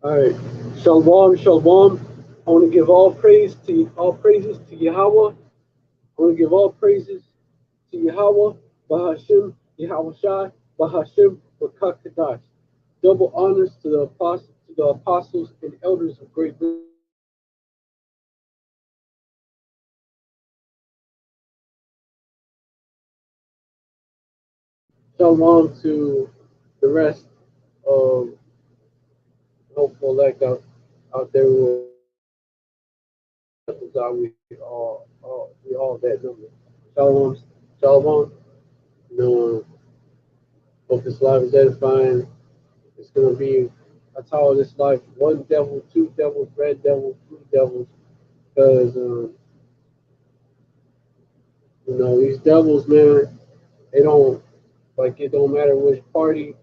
All right. Shalom, shalom. I want to give all praises to Yahweh. I want to give all praises to Yahweh, Bahashim, Yahweh Shai, Bahashim, Bakakadash. Double honors to the apostles and elders of Great Britain. Shalom to the rest of hopeful elect out there who are we all that number. Shalom, shalom. You know, hope this life is edifying. It's gonna be I call this life one devil, two devils, red devil, three devils, because these devils, man, they don't it don't matter which party.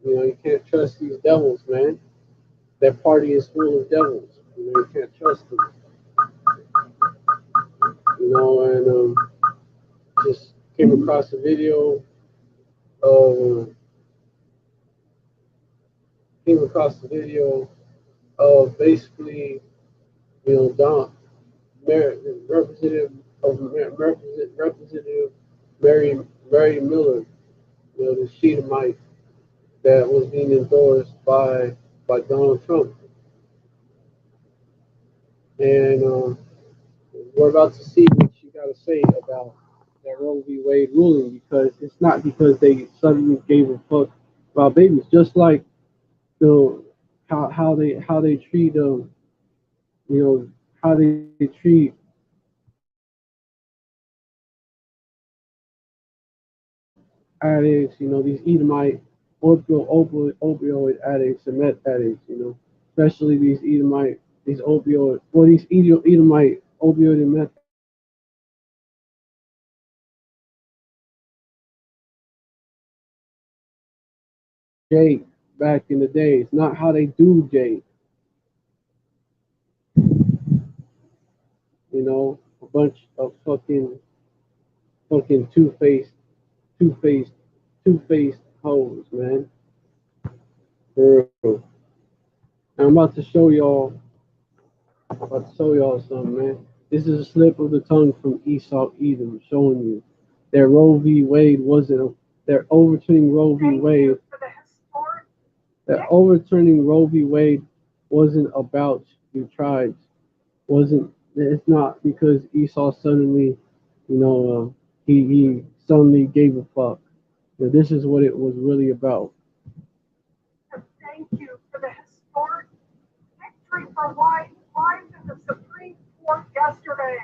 You can't trust these devils, man. That party is full of devils. You can't trust them. And just came across a video of basically Don representative representative Mary Miller, the Sheetamite that was being endorsed by Donald Trump, and we're about to see what you got to say about that Roe v. Wade ruling, because it's not because they suddenly gave a fuck about babies, just like the how they treat you know how they treat addicts, these Edomite opioid addicts and meth addicts, especially these Edomite opioid and meth Jake back in the day. It's not how they do Jake, a bunch of fucking two faced, two faced hoes, man. For real. I'm about to show y'all something, man. This is a slip of the tongue from Esau Edom, showing you that Roe v. Wade wasn't. They're overturning Roe v. Wade. That overturning Roe v. Wade wasn't about you tribes. Wasn't. It's not because Esau suddenly, he suddenly gave a fuck. This is what it was really about. Thank you for the historic victory for white life in the Supreme Court yesterday.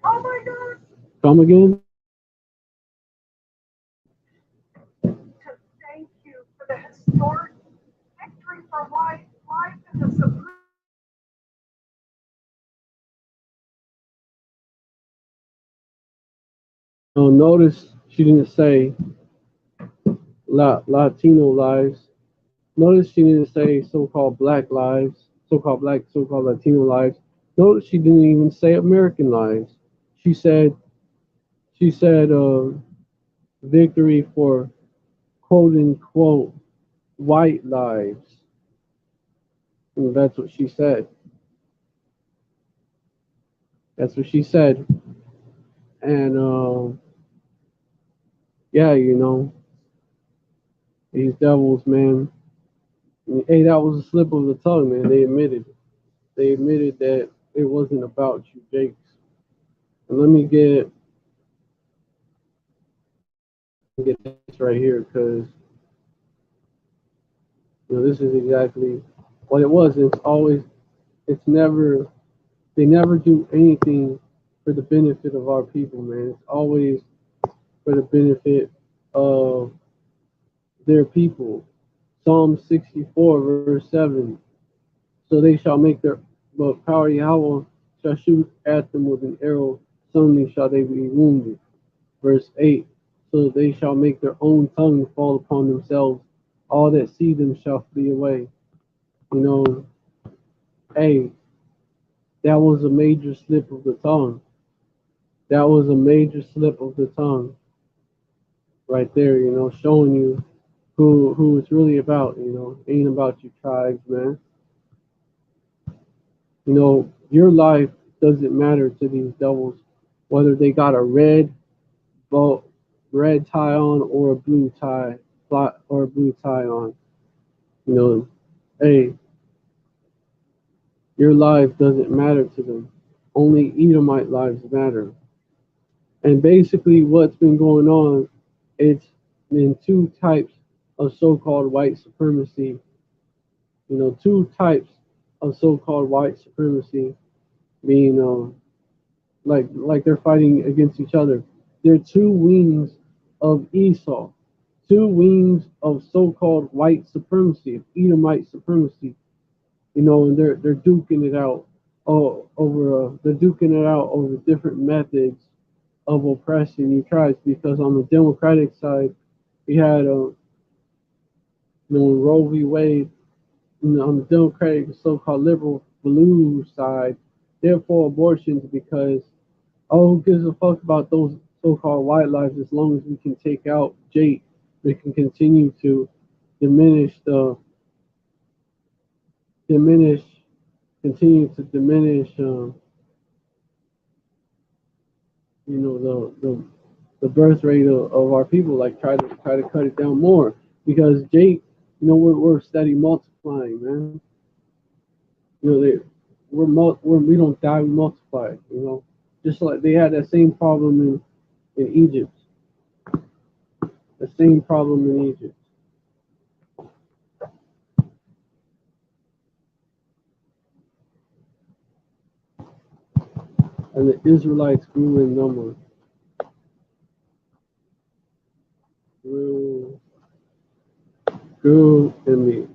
Oh my God! Come again? To thank you for the historic victory for white life in the Supreme. Notice she didn't say Latino lives. Notice she didn't say so-called black lives, so-called Latino lives. Notice she didn't even say American lives. She said she said victory for quote unquote white lives. And that's what she said. That's what she said. And yeah, these devils, man. Hey, that was a slip of the tongue, man. They admitted. They admitted that it wasn't about you, Jakes. And let me get this right here, because this is exactly what it was. It's never, they never do anything for the benefit of our people, man. It's always for the benefit of their people. Psalm 64, verse 7. So they shall make their, but power Yahweh shall shoot at them with an arrow, suddenly shall they be wounded. Verse 8. So they shall make their own tongue fall upon themselves, all that see them shall flee away. You know, hey, that was a major slip of the tongue. That was a major slip of the tongue. right there, showing you who it's really about, ain't about you tribes, man. Your life doesn't matter to these devils, whether they got a bow, red tie on or a blue tie, or a blue tie on. You know, hey, your life doesn't matter to them. Only Edomite lives matter. And basically, what's been going on, it's in two types of so-called white supremacy. Two types of so-called white supremacy being like they're fighting against each other. They're two wings of Esau, two wings of so-called white supremacy, of Edomite supremacy. And they're duking it out over different methods of oppression you tribes. Because on the Democratic side, we had Roe v. Wade. On the Democratic, so-called liberal blue side, they're for abortions because, oh, who gives a fuck about those so-called white lives as long as we can take out Jake, we can continue to diminish the diminish continue to diminish the birth rate of our people, like try to cut it down more, because Jake, we're steady multiplying, man. They we don't die, we multiply, just like they had that same problem in Egypt, the same problem in Egypt. And the Israelites grew in number, grew grew in the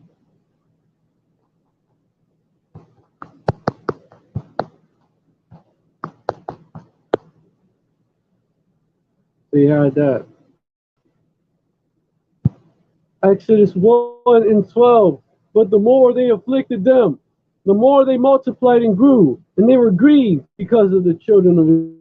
they had that. Exodus 1 and 12. But the more they afflicted them, the more they multiplied and grew, and they were grieved because of the children of Israel.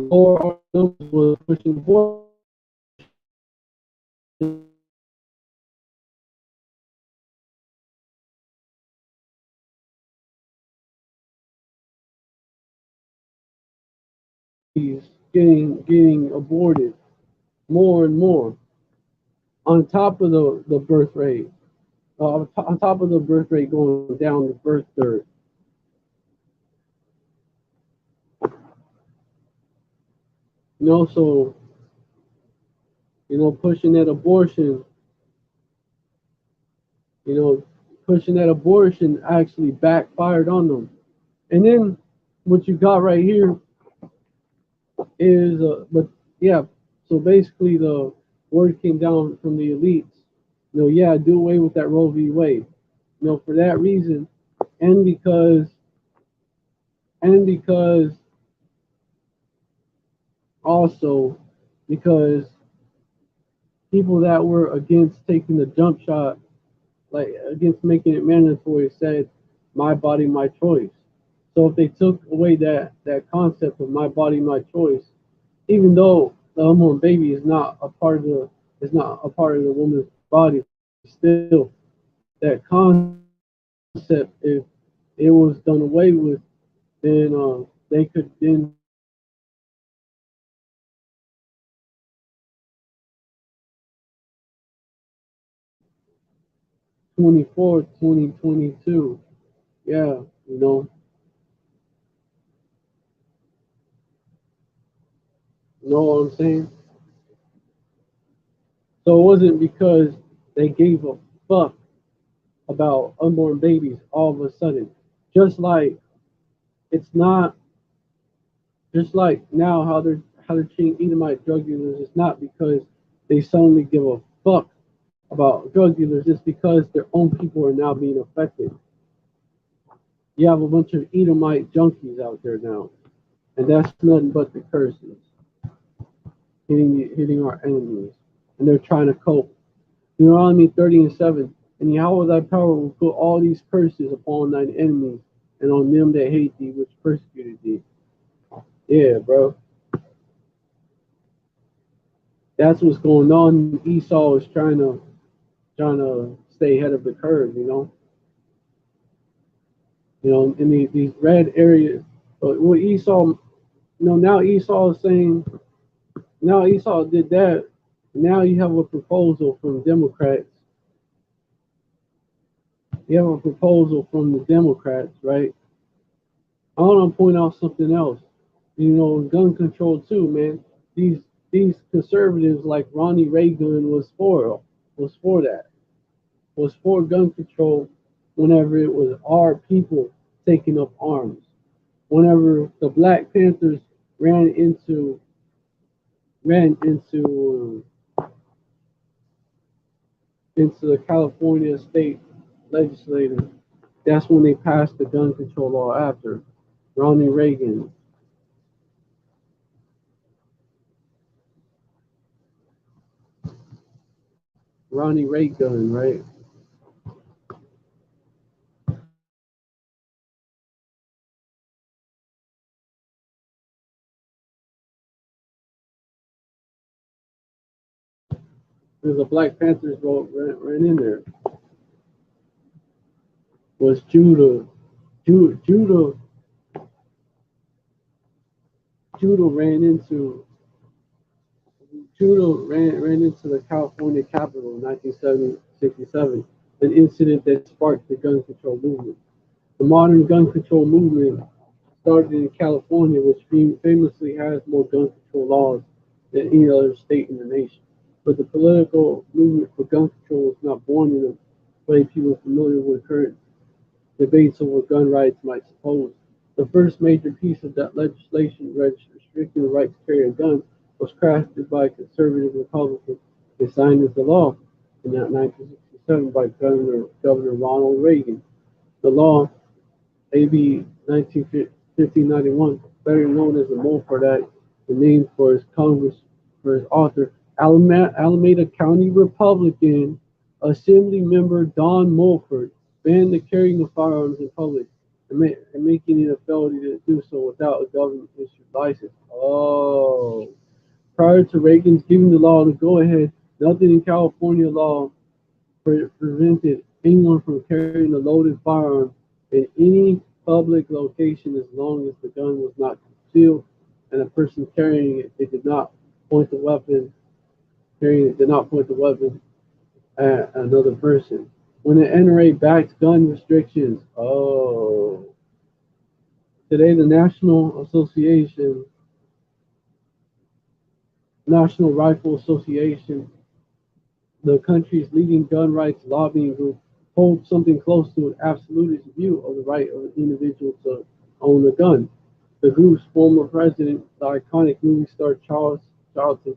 Or was pushing forward. He's getting aborted more and more, on top of the birth rate, on top of the birth rate going down to birth third. So pushing that abortion, you know, pushing that abortion actually backfired on them. And then what you got right here is, but yeah, so basically the word came down from the elites. Yeah, do away with that Roe v. Wade. For that reason, and because also because people that were against taking the jump shot, like against making it mandatory, said, "My body, my choice." So if they took away that concept of my body, my choice, even though the unborn baby is not a part of the woman's body, still that concept, if it was done away with, then they could then 24, 2022. Yeah, know what I'm saying? So it wasn't because they gave a fuck about unborn babies all of a sudden. Just like it's not just like now how they're treating Edomite drug dealers. It's not because they suddenly give a fuck about drug dealers. It's because their own people are now being affected. You have a bunch of Edomite junkies out there now, and that's nothing but the curses hitting our enemies, and they're trying to cope. Deuteronomy 30:7, and Yahweh thy power will put all these curses upon thine enemies and on them that hate thee, which persecuted thee. Yeah, bro. That's what's going on. Esau is trying to stay ahead of the curve, in these red areas. But what Esau, now Esau is saying, now Esau did that. Now you have a proposal from Democrats. You have a proposal from the Democrats, right? I want to point out something else. Gun control too, man. These conservatives like Ronnie Reagan was for that. Was for gun control whenever it was our people taking up arms. Whenever the Black Panthers ran into the California state legislature, that's when they passed the gun control law after Ronnie Reagan. Ronnie Reagan, right? There's a Black Panthers vote ran in there. Was Judah Judah ran into Judah ran into the California Capitol in 1967, an incident that sparked the gun control movement. The modern gun control movement started in California, which famously has more gun control laws than any other state in the nation. But the political movement for gun control was not born in a way people familiar with current debates over gun rights might suppose. The first major piece of that legislation restricting the right to carry a gun was crafted by conservative Republicans and signed into law in 1967 by Governor Ronald Reagan. The law, AB 1915-91, better known as the Mulford Act, the name for his author, Alameda County Republican Assembly member Don Mulford, banned the carrying of firearms in public and making it a felony to do so without a government-issued license. Oh. Prior to Reagan's giving the law the go-ahead, nothing in California law prevented anyone from carrying a loaded firearm in any public location as long as the gun was not concealed and the person carrying it did not point the weapon at another person. When the NRA backed gun restrictions, today the National Rifle Association, the country's leading gun rights lobbying group, holds something close to an absolutist view of the right of an individual to own a gun. The group's former president, the iconic movie star Charlton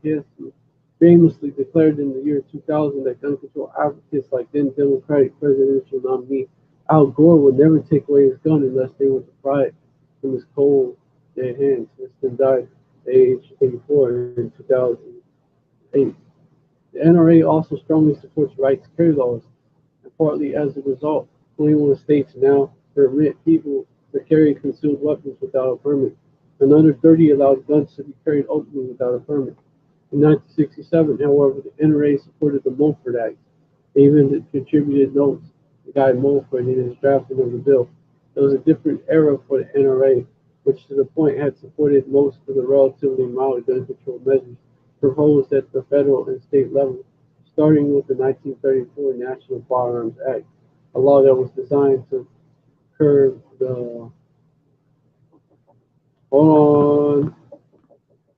Heston, famously declared in the year 2000 that gun control advocates like then Democratic presidential nominee Al Gore would never take away his gun unless they were to pry it from his cold, dead hands. Heston died at age 84 in 2008. The NRA also strongly supports right to carry laws, and partly as a result, 21 states now permit people to carry concealed weapons without a permit. Another 30 allowed guns to be carried openly without a permit. In 1967, however, the NRA supported the Mulford Act. They even contributed notes to Guy Mulford in his drafting of the bill. It was a different era for the NRA, which to the point had supported most of the relatively mild gun control measures proposed at the federal and state level, starting with the 1934 National Firearms Act, a law that was designed to curb the hold on,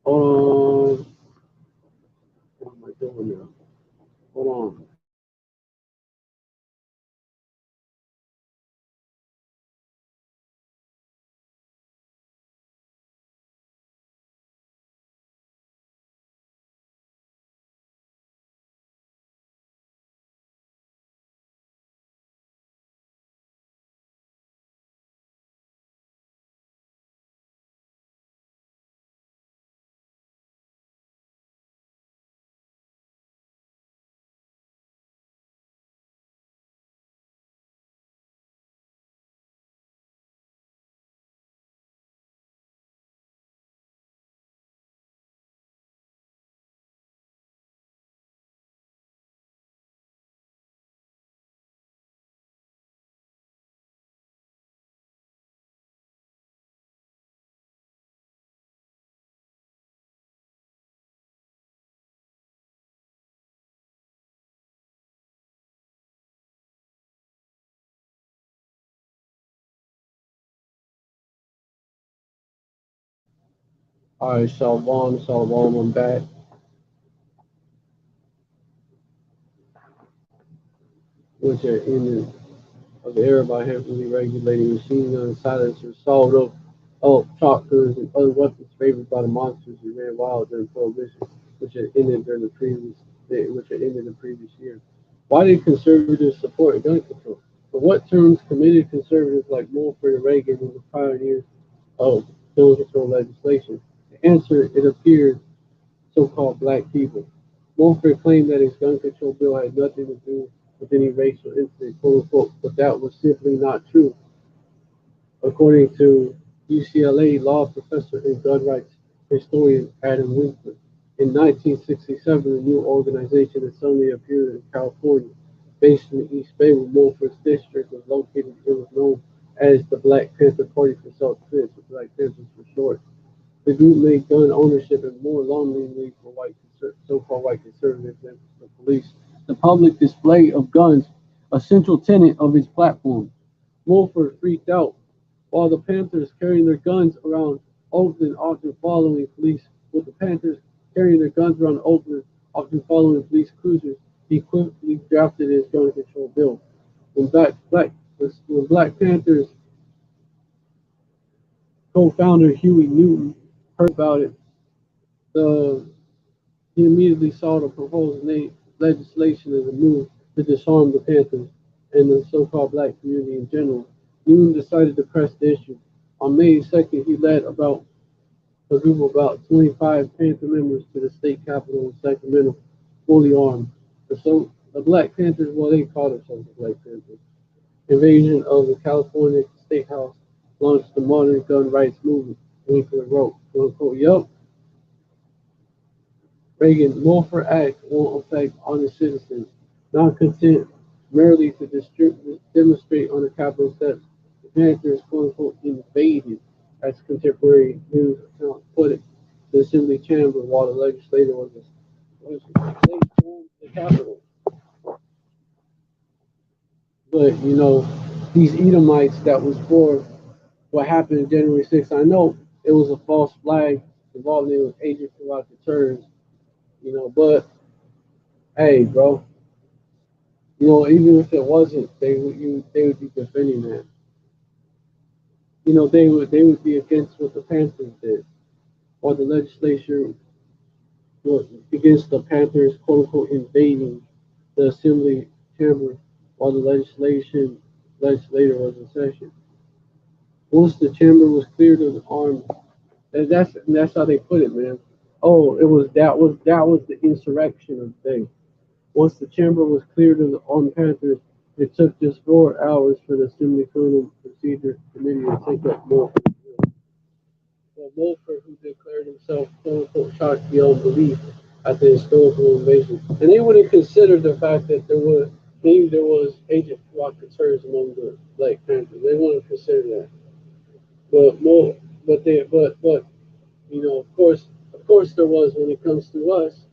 hold on, what am I doing now? Hold on. All right, Shalom, Shalom, I'm back. Which are in of the era by heavily regulating machine guns, silencers, sawed-off shotguns, and other weapons favored by the monsters who ran wild during Prohibition, which had ended the previous year. Why did conservatives support gun control? For what terms committed conservatives like Mulford and Reagan were the pioneers of gun control legislation? The answer, it appears, so-called black people. Mulford claimed that his gun control bill had nothing to do with any racial incident, quote unquote, but that was simply not true, according to UCLA law professor and gun rights historian Adam Winston. In 1967, a new organization that suddenly appeared in California, based in the East Bay, where Mulford's district was located. It was known as the Black Panther Party for self-defense, or Black Panthers for short. The group made gun ownership and more alarmingly for so-called white conservatives and the police. The public display of guns, a central tenet of its platform. Mulford freaked out, while the Panthers carrying their guns around Oakland, often following police. With the Panthers carrying their guns around Oakland, often following police cruisers, he quickly drafted his gun control bill. When Black Panthers co-founder Huey Newton heard about it, the he immediately saw the proposed legislation as a move to disarm the Panthers and the so-called black community in general. Newton decided to press the issue. On May 2nd, he led a group of about 25 Panther members to the state capitol in Sacramento, fully armed. The Black Panthers, well, they called themselves the Black Panthers, invasion of the California State House launched the modern gun rights movement. Winkler wrote, quote unquote, "Yup, Reagan Mulford Act won't affect honest citizens, not content merely to demonstrate on the Capitol steps. The Panthers, quote unquote, invaded, as contemporary news accounts put it, the Assembly chamber while the legislator was the Capitol. But, these Edomites that was for what happened on January 6th, I know it was a false flag involving with agent provocateurs, but hey, bro, even if it wasn't, they would be defending that. They would be against what the Panthers did, or the legislature was against the Panthers, quote unquote, invading the Assembly chamber while the legislator was in session. Once the chamber was cleared of the armed, and that's how they put it, man. Oh, that was the insurrection of the day. Once the chamber was cleared of the armed Panthers, it took just 4 hours for the Assembly Criminal Procedure Committee to take up Mulford. Well, Mulford, who declared himself quote unquote shocked beyond belief at the historical invasion, and they wouldn't consider the fact that there was agent provocateurs among the Black Panthers. They wouldn't consider that, but more, but of course there was when it comes to us.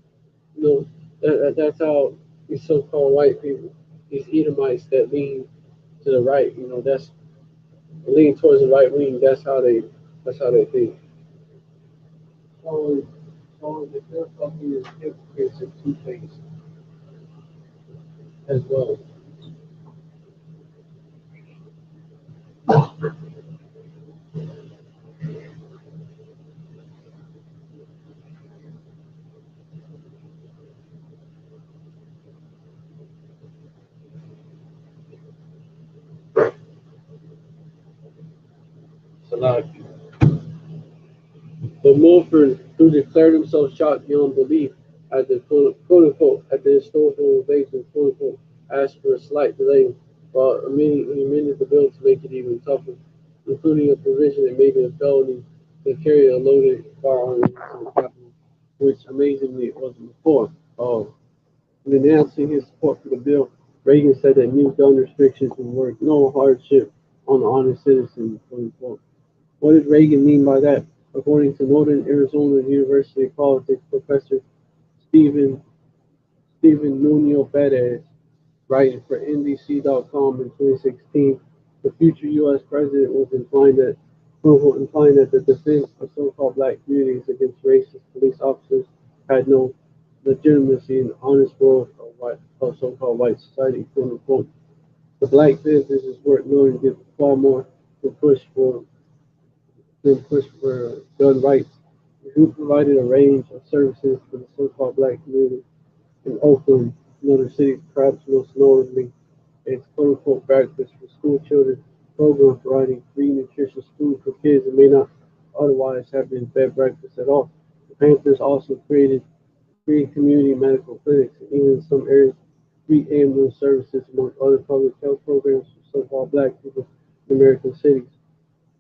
That's how these so-called white people, these Edomites that lean to the right, that's lean towards the right wing. That's how they think. So, so they're fucking hypocrites and two-faced as well. Salaki. But Mulford, who declared himself shocked beyond belief at the quote unquote at the historical invasion, quote unquote, asked for a slight delay, while immediately amended the bill to make it even tougher, including a provision that made it a felony to carry a loaded firearm into the Capitol, which amazingly it wasn't before. In announcing his support for the bill, Reagan said that new gun restrictions would work no hardship on the honest citizens, quote unquote. What did Reagan mean by that? According to Northern Arizona University politics professor Stephen Stephen Nuno Perez, writing for NBC.com in 2016, the future U.S. president was implying that Quote, implying that the defense of so-called black communities against racist police officers had no legitimacy in the honest world of so-called white society. Quote unquote. The black business is worth noting did far more than push for gun rights. The group provided a range of services for the so-called black community in Oakland and other cities, perhaps most notably its quote-unquote breakfast for school children program providing free nutritious food for kids that may not otherwise have been fed breakfast at all. The Panthers also created free community medical clinics and even in some areas free ambulance services among other public health programs for so-called black people in American cities.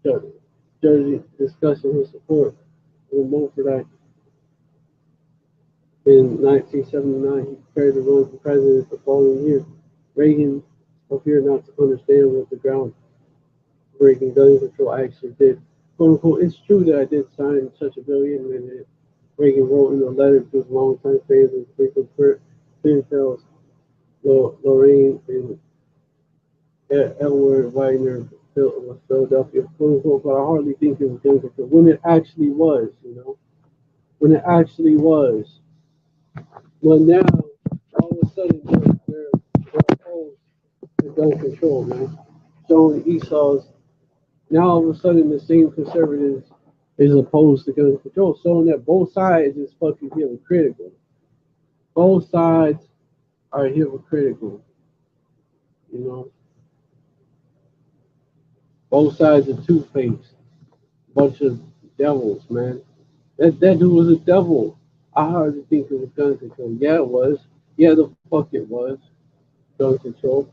Judge discussing his support for the Mulford Act in 1979, he prepared to run for president the following year. Reagan appeared not to understand what the groundbreaking gun control actually did. "Quote unquote, it's true that I did sign such a bill," admitted Reagan wrote in a letter to his longtime fans and frequent pen pals, Lorraine and Edward Wagner of Philadelphia. "Quote unquote, but I hardly think it was gun control." When it actually was, when it actually was. But now, all of a sudden, they're opposed to gun control, man. Showing Esau's, now all of a sudden the same conservatives is opposed to gun control, showing that both sides is fucking hypocritical. Both sides are hypocritical, you know. Both sides are two-faced. Bunch of devils, man. That dude was a devil. I hardly think it was gun control. Yeah, it was. Yeah, the fuck it was. Gun control.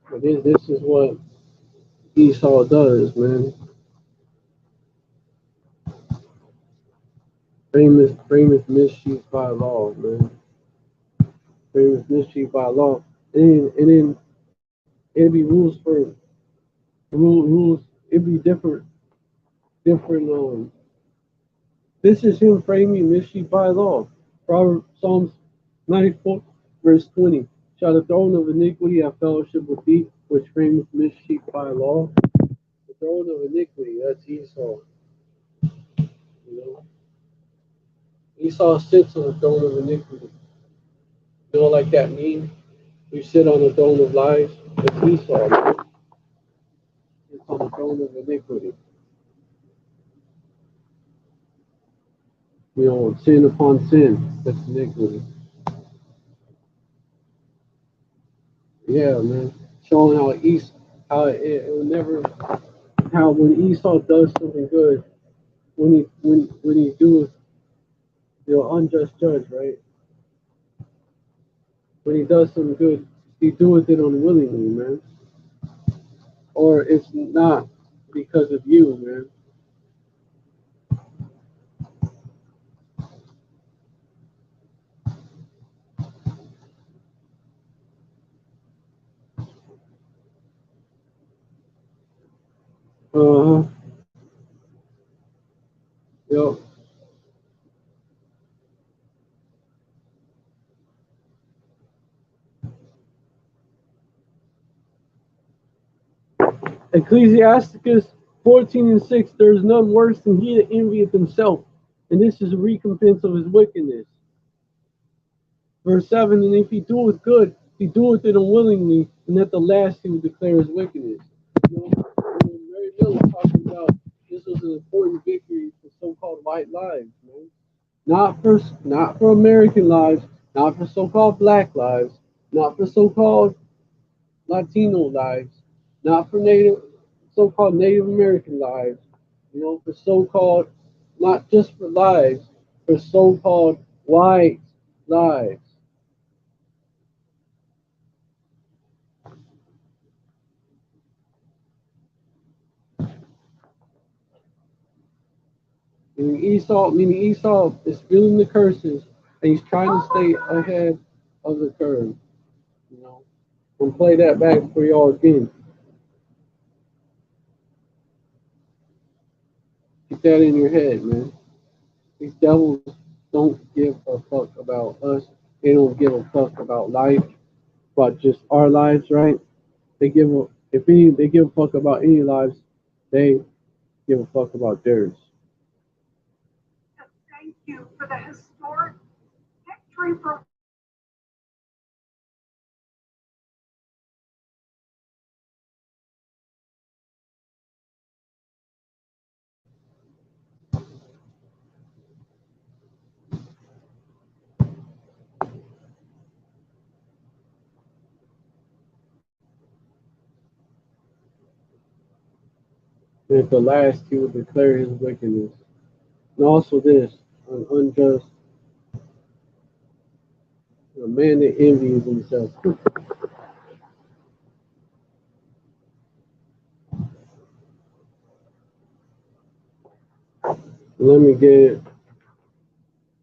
But this is what Esau does, man. Famous mischief by law, man. Famous mischief by law. And then it'd be rules. It'd be different. This is him framing mischief by law. Proverbs Psalms 94 verse 20. Shall the throne of iniquity have fellowship with thee, which frameth mischief by law? The throne of iniquity. That's Esau. You know, Esau sits on the throne of iniquity. You know, like that meme. You sit on the throne of lies. It's Esau. Man. It's on the throne of iniquity. You know, sin upon sin. That's iniquity. Yeah, man. Showing how it will never, how when Esau does something good, when he do, unjust judge, right? When he does something good, he doeth it unwillingly, man. Or it's not because of you, man. Uh huh. Yo, Ecclesiasticus 14:6. There is none worse than he that envieth himself, and this is a recompense of his wickedness. Verse 7, and if he doeth good, he doeth it unwillingly, and at the last he will declare his wickedness. Mary Miller talking about this was an important victory for so-called white lives, man. Not for American lives, not for so-called black lives, not for so-called Latino lives, not for so-called Native American lives, for so-called, not just for lives, for so-called white lives. Meaning Esau is feeling the curses and he's trying to stay ahead of the curve. You know, and play that back for y'all again. Keep that in your head, man. These devils don't give a fuck about us. They don't give a fuck about life, about just our lives, right? They give a If any, they give a fuck about any lives, they give a fuck about theirs. Thank you for the historic victory for And at the last, he will declare his wickedness. And also this, an unjust, a man that envies himself. Let me get it.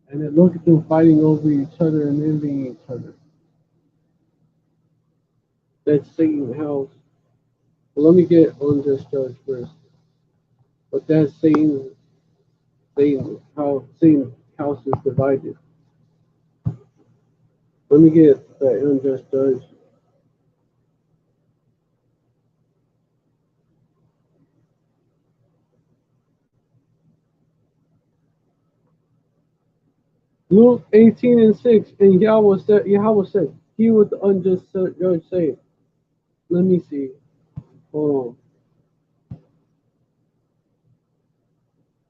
And then look at them fighting over each other and envying each other. That's Satan's house. But let me get unjust judge first. But that's Satan's house is divided. Let me get that unjust judge. Luke 18:6, and Yahweh said, he with the unjust judge say, let me see. Hold on.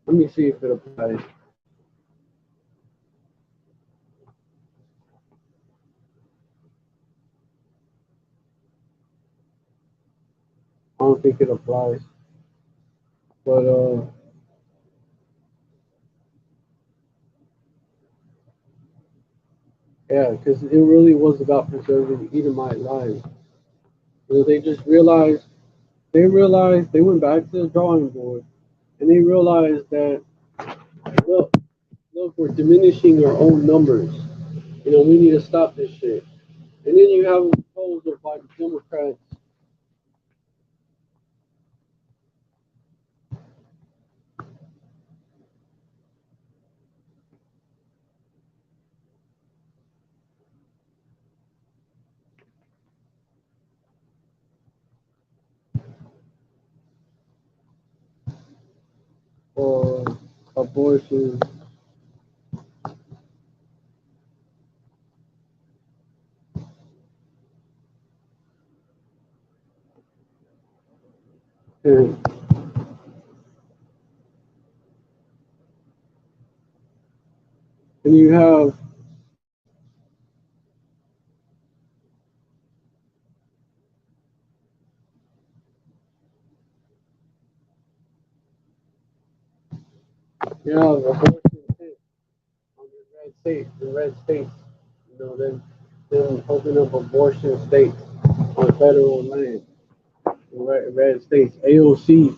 Let me see if it applies. I don't think it applies. But yeah, because it really was about preserving Edomite lives. They just realized they went back to the drawing board and they realized that look, we're diminishing our own numbers. We need to stop this shit. And then you have a proposal by the Democrats for abortion. And, and you have abortion on the red states, then open up abortion states on federal land. Red states, AOC,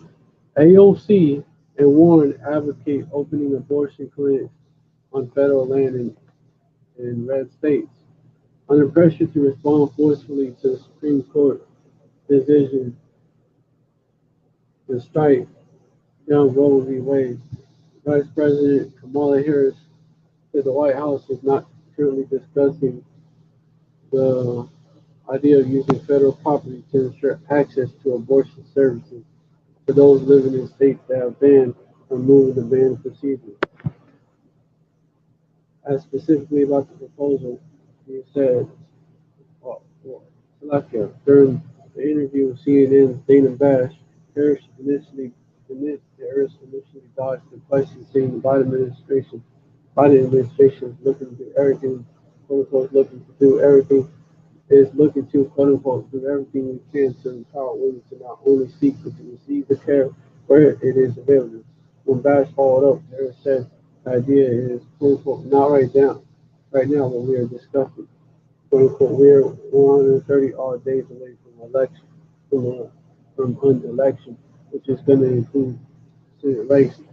and Warren advocate opening abortion clinics on federal land in red states. Under pressure to respond forcefully to the Supreme Court decision to strike down Roe v. Wade, Vice President Kamala Harris said the White House is not currently discussing the idea of using federal property to ensure access to abortion services for those living in states that have banned or moved the banned procedure. As specifically about the proposal, he said, during the interview with CNN's Dana Bash, Harris initially dodged the question, saying the Biden administration is looking to do everything, quote unquote, looking to, quote unquote, do everything we can to empower women to not only seek but to receive the care where it is available. When Bash followed up, Harris said the idea is, quote unquote, not right now what we are discussing. Quote unquote, we are 130 odd days away from an election, which is going to include Senate races.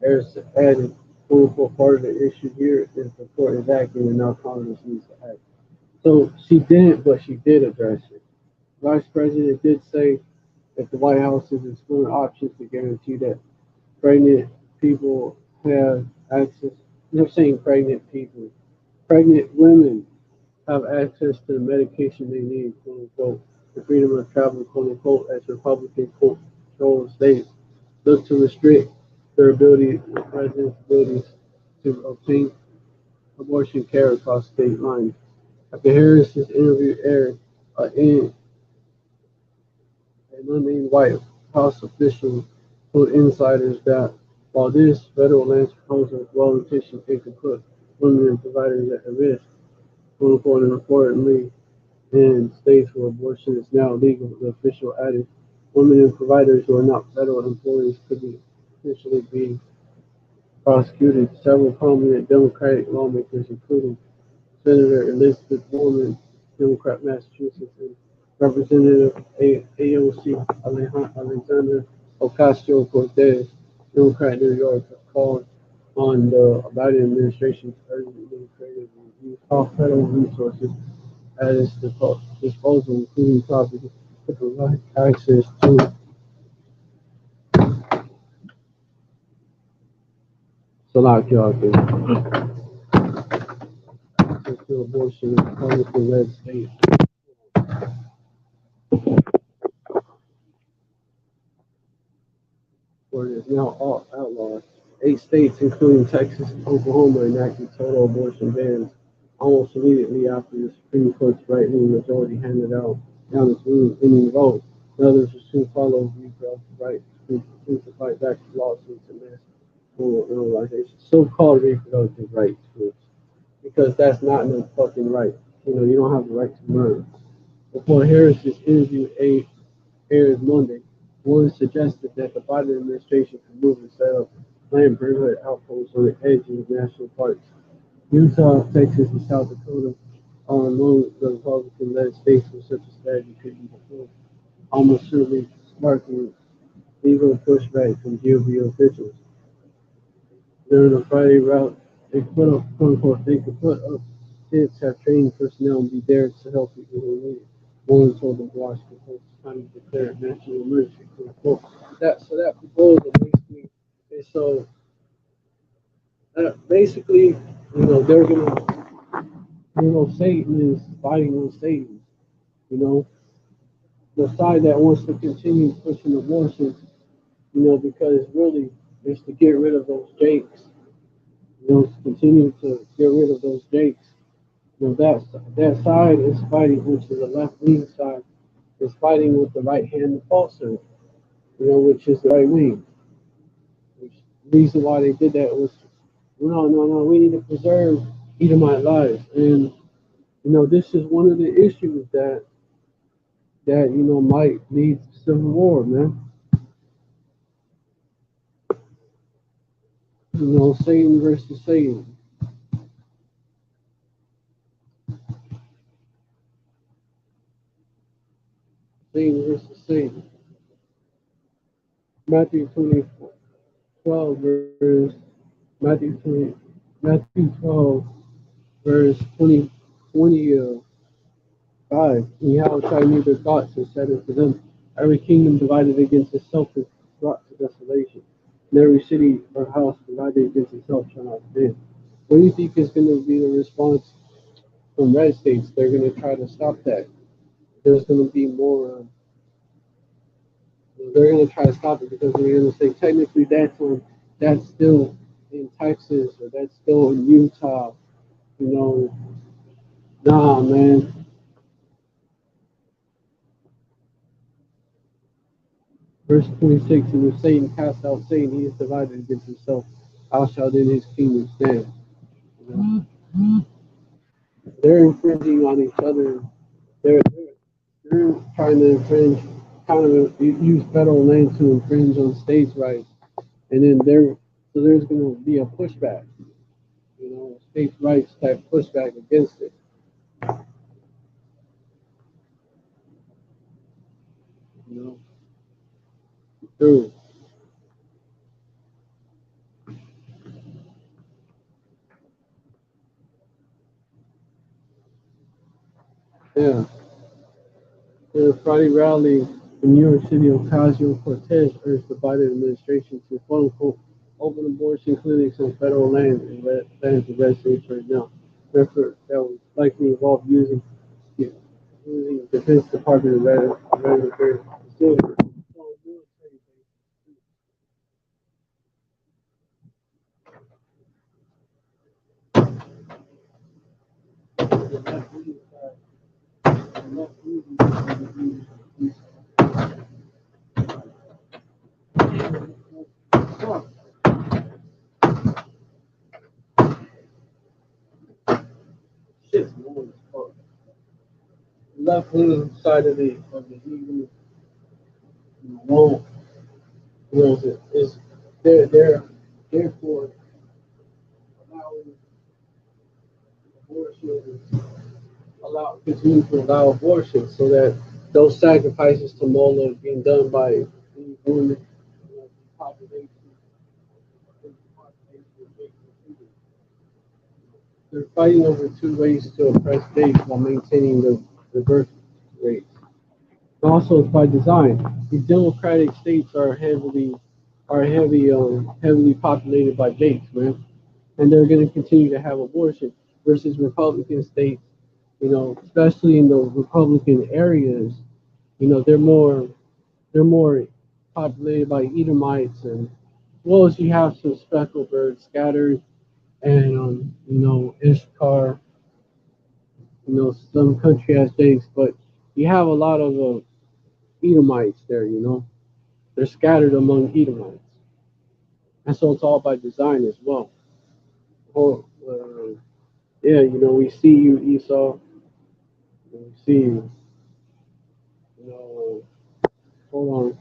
Harris added, quote unquote, part of the issue here is the court is acting and now Congress needs to act. So she didn't, but she did address it. Vice President did say that the White House is exploring options to guarantee that pregnant people have access. They're saying pregnant people, pregnant women have access to the medication they need, quote unquote, the freedom of travel, quote unquote, as Republican controlled states look to restrict their ability, the president's abilities to obtain abortion care across state lines. After Harris's interview aired, an unnamed White House official told insiders that while this federal land proposal is well intentioned, it could put women and providers at risk, quote unquote, and importantly, in states where abortion is now legal, the official added, women and providers who are not federal employees could be potentially be prosecuted. Several prominent Democratic lawmakers, including Senator Elizabeth Warren, Democrat, Massachusetts, and Representative AOC Alexander Ocasio-Cortez, Democrat, New York, have called on the Biden administration to urgently create and use all federal resources at its disposal, including property, to provide access to Salakia, access to abortion in Republican-led states. Where it is now all outlawed. 8 states, including Texas and Oklahoma, enacted total abortion bans almost immediately after the Supreme Court's right-wing majority handed out down its winning vote. And others will soon follow reproductive rights groups to fight back to lawsuits and mass organizations, so-called reproductive rights groups, because that's not no fucking right. You don't have the right to murder. Before Harris's interview aired Monday, Warren suggested that the Biden administration could move and set up Planned Parenthood outposts on the edges of national parks. Utah, Texas, and South Dakota are among the Republican-led states where such a strategy could be deployed, almost certainly sparking legal pushback from GOP officials. During the Friday route, they could put up tents, have trained personnel, and be there to help people who need it. Warren told the Washington Post it's time to declare a national emergency. So that proposal basically is so basically, they're gonna, Satan is fighting with Satan. You know, the side that wants to continue pushing abortion, because really it's to get rid of those Jakes. To continue to get rid of those Jakes. That side is fighting, which is the left wing side, is fighting with the right hand of falsehood, which is the right wing. Which the reason why they did that was, no, no, no, we need to preserve Edomite lives. And, this is one of the issues that might lead to civil war, man. Satan versus Satan. Satan versus Satan. Matthew 12, Matthew 20, Matthew 12, verse 20, 5. And Yahweh tried neither thoughts and said unto them, every kingdom divided against itself is brought to desolation, and every city or house divided against itself shall not stand. What do you think is going to be the response from red states? They're going to try to stop that. There's going to be more. They're going to try to stop it because they're going to say technically that's still in Texas or that's still in Utah. Nah, man. Verse 26, and if Satan cast out Satan, he is divided against himself. How shall then his kingdom stand? They're infringing on each other. They're trying to infringe, kind of use federal land to infringe on states' rights. And then there's going to be a pushback, states' rights type pushback against it. True. Yeah. In a Friday rally in New York City, Ocasio-Cortez urged the Biden administration to quote-unquote open abortion clinics on federal land in red states right now. An effort that would likely involve using using Defense Department of Veterans Affairs facility. So military shit's long as fuck. The left wing side of the Eagle won't is they're for allowing abortion, continue to allow abortion so that those sacrifices to Moloch being done by the women, population, they're fighting over two ways to oppress states while maintaining the birth rate. Also, it's by design. These democratic states heavily populated by gays, man, and they're going to continue to have abortion. Versus Republican states, especially in the Republican areas, they're more populated by Edomites, and as well as you have some speckled birds scattered, and Ishkar, some country has dates, but you have a lot of Edomites there. They're scattered among Edomites, and so it's all by design as well. Oh, yeah, we see you, Esau. We see you. Hold on.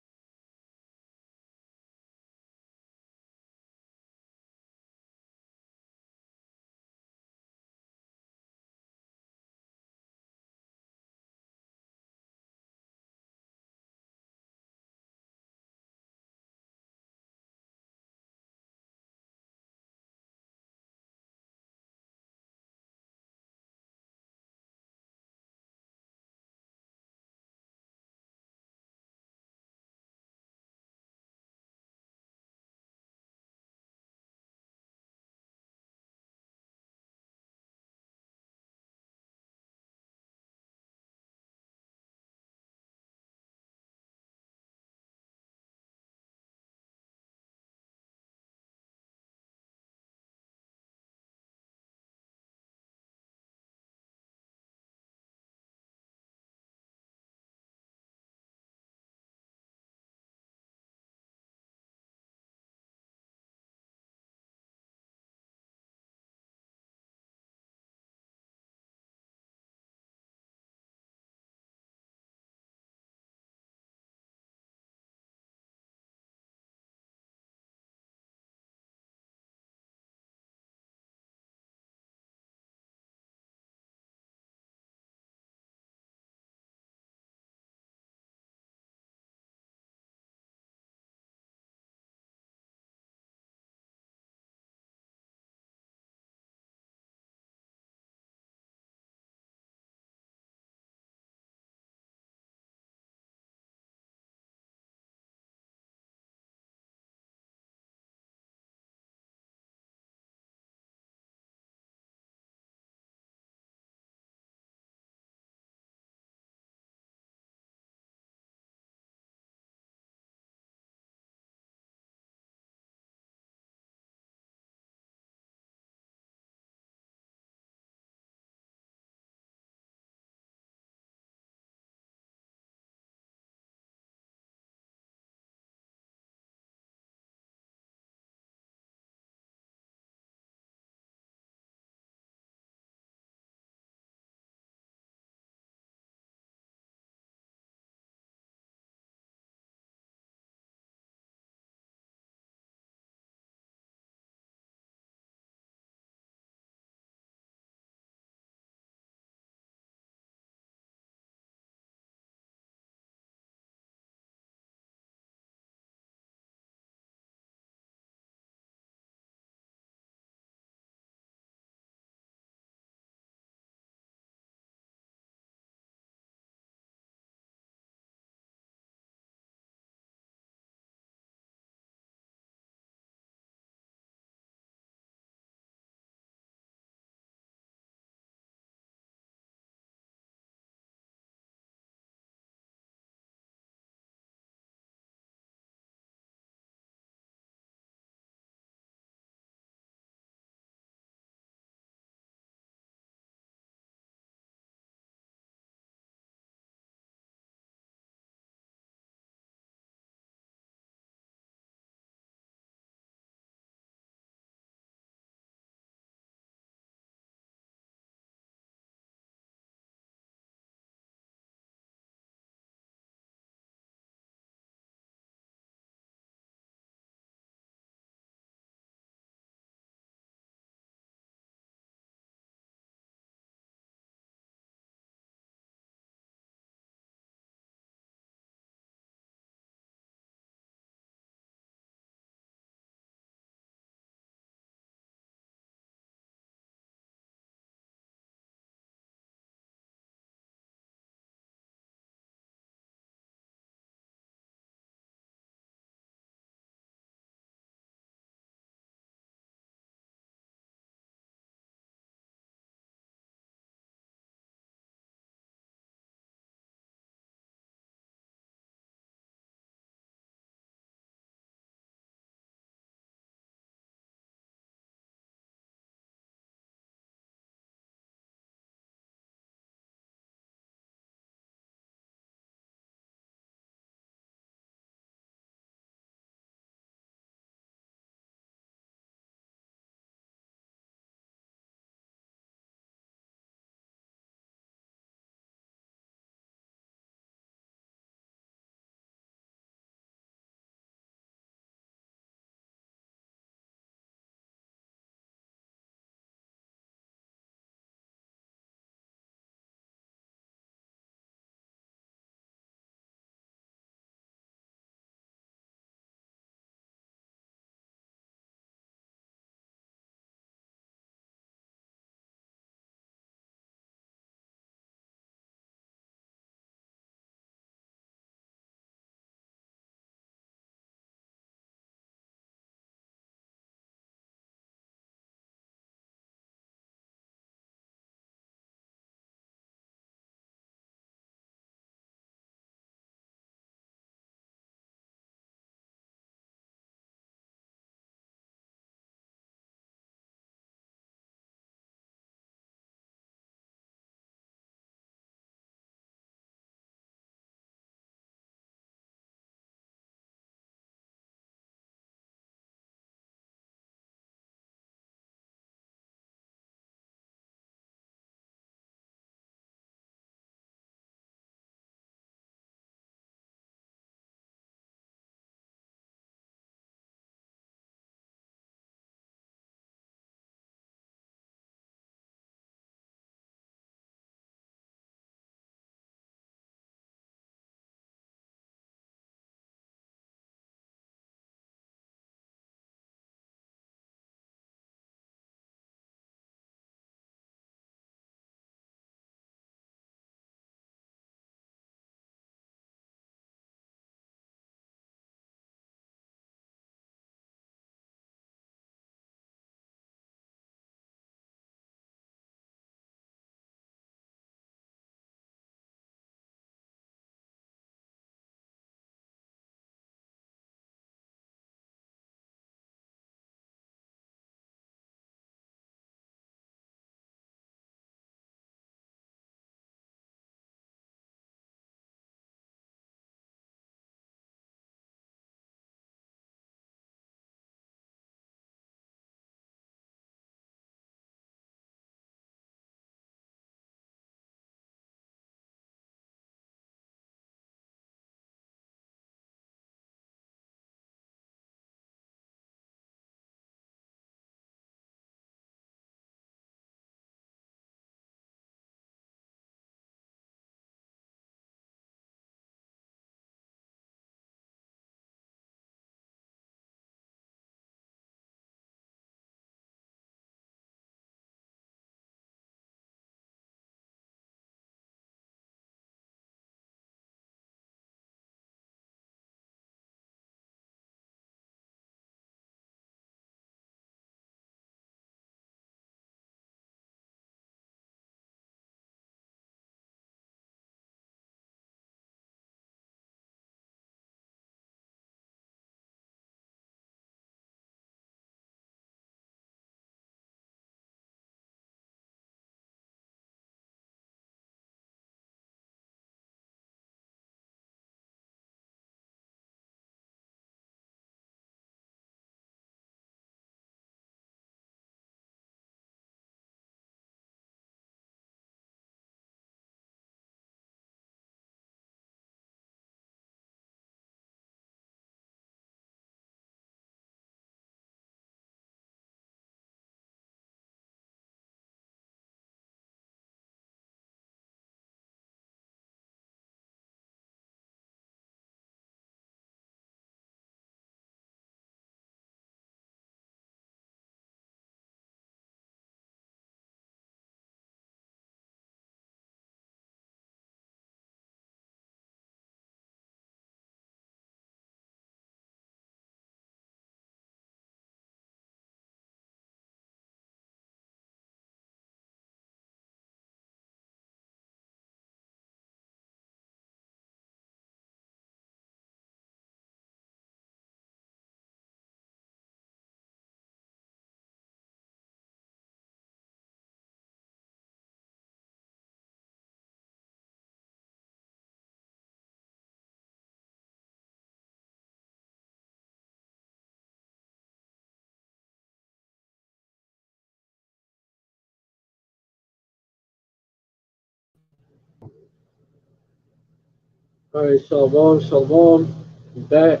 All right, shalom, shalom. Back.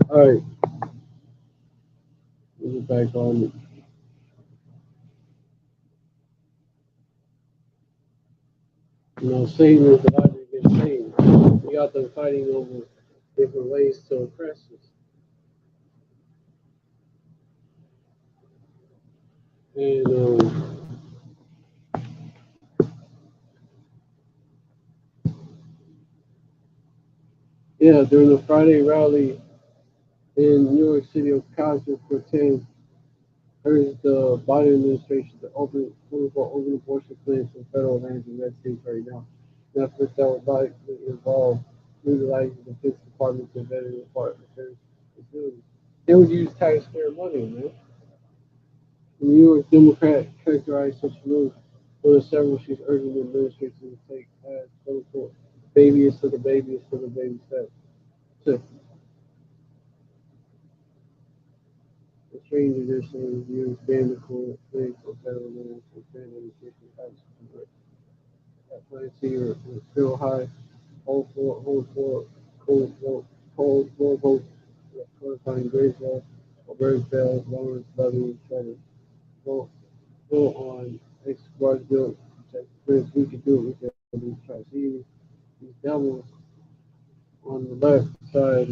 All right, we're back on it. Satan is divided against Satan. We got them fighting over different ways to oppress us. And yeah, during the Friday rally in New York City, Ocasio Cortez urged the Biden administration to open, quote unquote, open abortion clinics in federal lands in red states right now. An effort that would likely involve utilizing the Defense Department and Veteran Department facilities. They would use taxpayer money, man. The New York Democrat characterized such a move with several she's urging the administration to take as quote unquote baby is to the baby is to the baby steps. To the strange addition use Vandercourt clinics or federal lands for fan education types at Plancy or Phil High, Cold Floor, Cold Floor, both Codifying Gravesville, Albertville, Lawrence, Levy, and Cheddar. Vote, vote on X Squad Bill. We could do it. We could try to see these devils on the left side,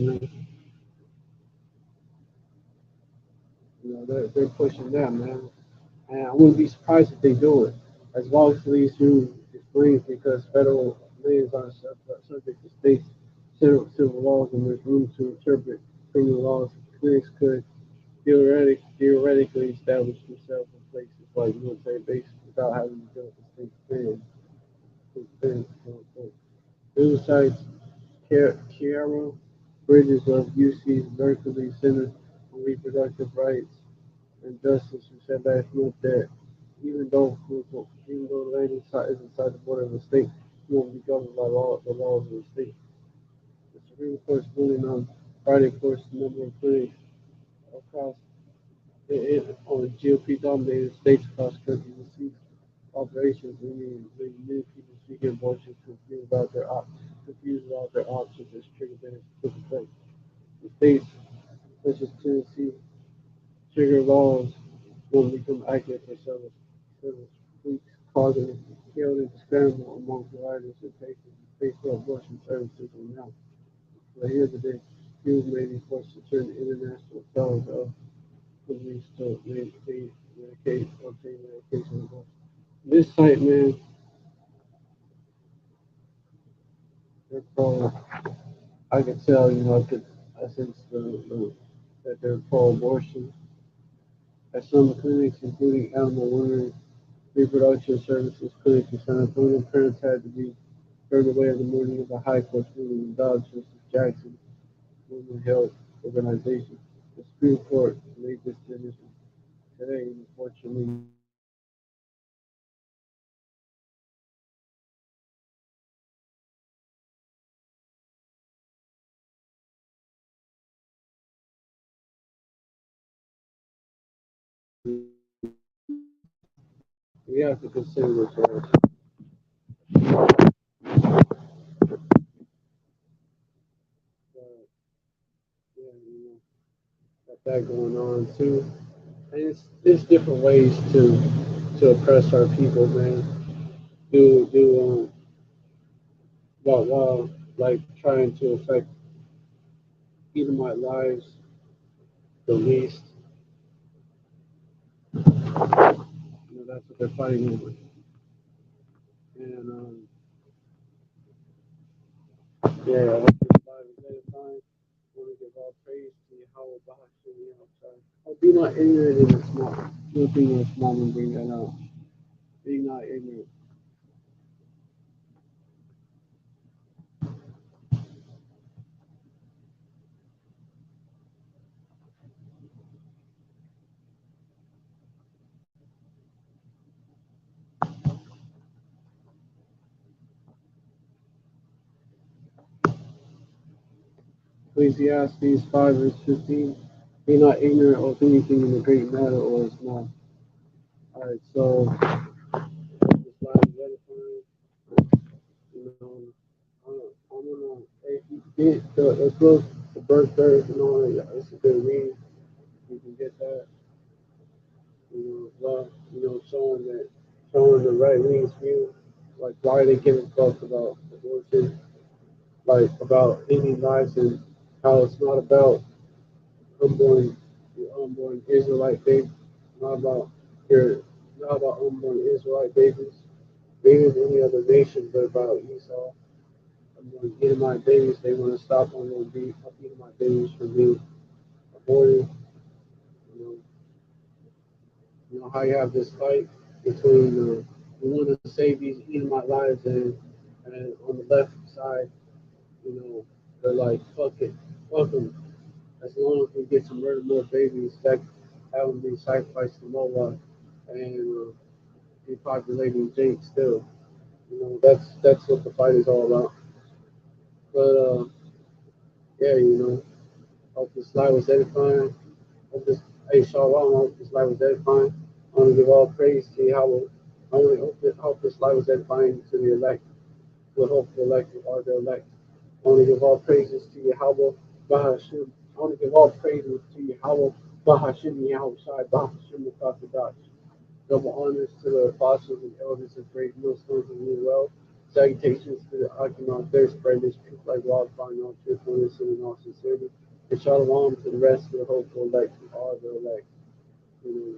they're pushing them, man. And I wouldn't be surprised if they do it. As long as these rules explains because federal lands are subject to state civil laws and there's room to interpret criminal laws. Clinics could theoretically establish themselves in places like military bases without having to deal with the state ban. News sites Kiara Bridges of UC's Berkeley Center on Reproductive Rights and Justice, who said last month that even though the land is inside the border of the state, it won't be governed by the laws of the state. The Supreme Court's ruling on Friday forced a number of clinics across on GOP-dominated states across the country to cease operations, leaving many people seeking abortions confused about their options as trigger bans took effect. The states such as Tennessee trigger laws will become active for several weeks, causing chaos and scramble among providers and patients who pay for abortion services on now. By the end of the day, people may be forced to turn to international sellers of companies to obtain medication abortion. This site, man, they're pro. I could tell, I could, I sense that they're pro-abortion. At some clinics, including Animal Women Reproduction Services Clinic in San Antonio, parents had to be turned away on the morning of the High Court ruling in Dobbs versus Jackson Women's Health Organization. The Supreme Court made this decision today, and unfortunately, we have to consider this. Yeah, got that going on too. And it's different ways to oppress our people, man. Do while like trying to affect Edomite lives the least. That's what they're fighting over. And yeah, I hope everybody is edifying. I want to give all praise to Yahweh Bahashim outside. Oh, be not ignorant in the small. One thing in the small and bring that out. Be not ignorant. Ecclesiastes 5 verse 15. Be not ignorant of anything in the great matter or small. Alright, so this line is edifying. You know, if you get the book, the birth third, it's a good read. You can get that, as well. Showing the right wing's view, like why they giving fuck about abortion, like about ending lives and how it's not about unborn, your unborn Israelite baby, not about your, not about unborn Israelite babies, babies of any other nation, but about Esau. Unborn Edomite babies, they want to stop unborn Edomite babies from being aborted. You know, how you have this fight between we want to save these Edomite lives, and on the left side, they're like, fuck it, fuck them. As long as we get to murder more babies, that have them be sacrificed to Moloch and depopulating Jake still. That's what the fight is all about. But yeah, hope this live was edifying. Hope this, hey, Shalom, I hope this live was edifying. I want to give all praise to Yahweh. I only hope this live was edifying to the elect. We hope the elect are the elect. I want to give all praises to Yahweh, Bahashim. I want to give all praises to Yahweh, Bahashim, Yahweh Shai, Bahashim, the Prophet. Double honors to the apostles and elders of great millstones of new wealth. Salutations to the Achaemenid third spread this truth like wildfire in all truthfulness and in all sincerity. And shalom to the rest of the hopeful elect who are the elect.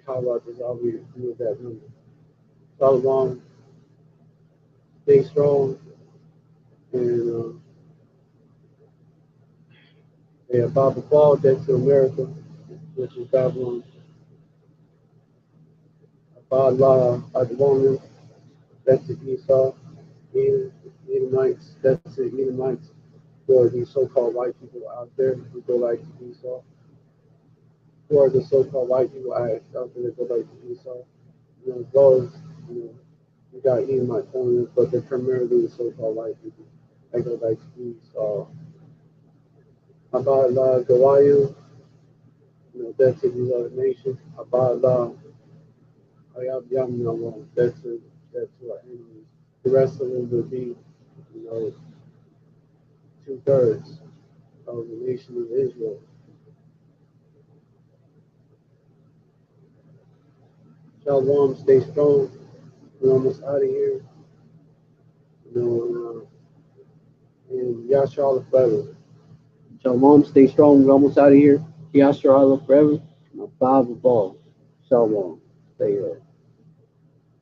How about this? I'll be with that number. Shalom, stay strong, and yeah, Baba Fall, dead to America, which is Babylon. Abadla, Adwoman, that's the Esau. Edomites, that's the Edomites, or these so-called white people out there who go like to Esau, who are the so-called white people out there that go like to Esau. As well as, you got Edomite foreigners, but they're primarily the so-called white people that go like to Esau. Abadallah Gawayu, that's to these other nations. Abadallah Ayab Yam, that's to our enemies. The rest of them will be, 2/3 of the nation of Israel. Shalom, stay strong. We're almost out of here. And Yashar forever. Shalom, stay strong. We're almost out of here. Yashar forever. And a Bible ball. Shalom. Stay up.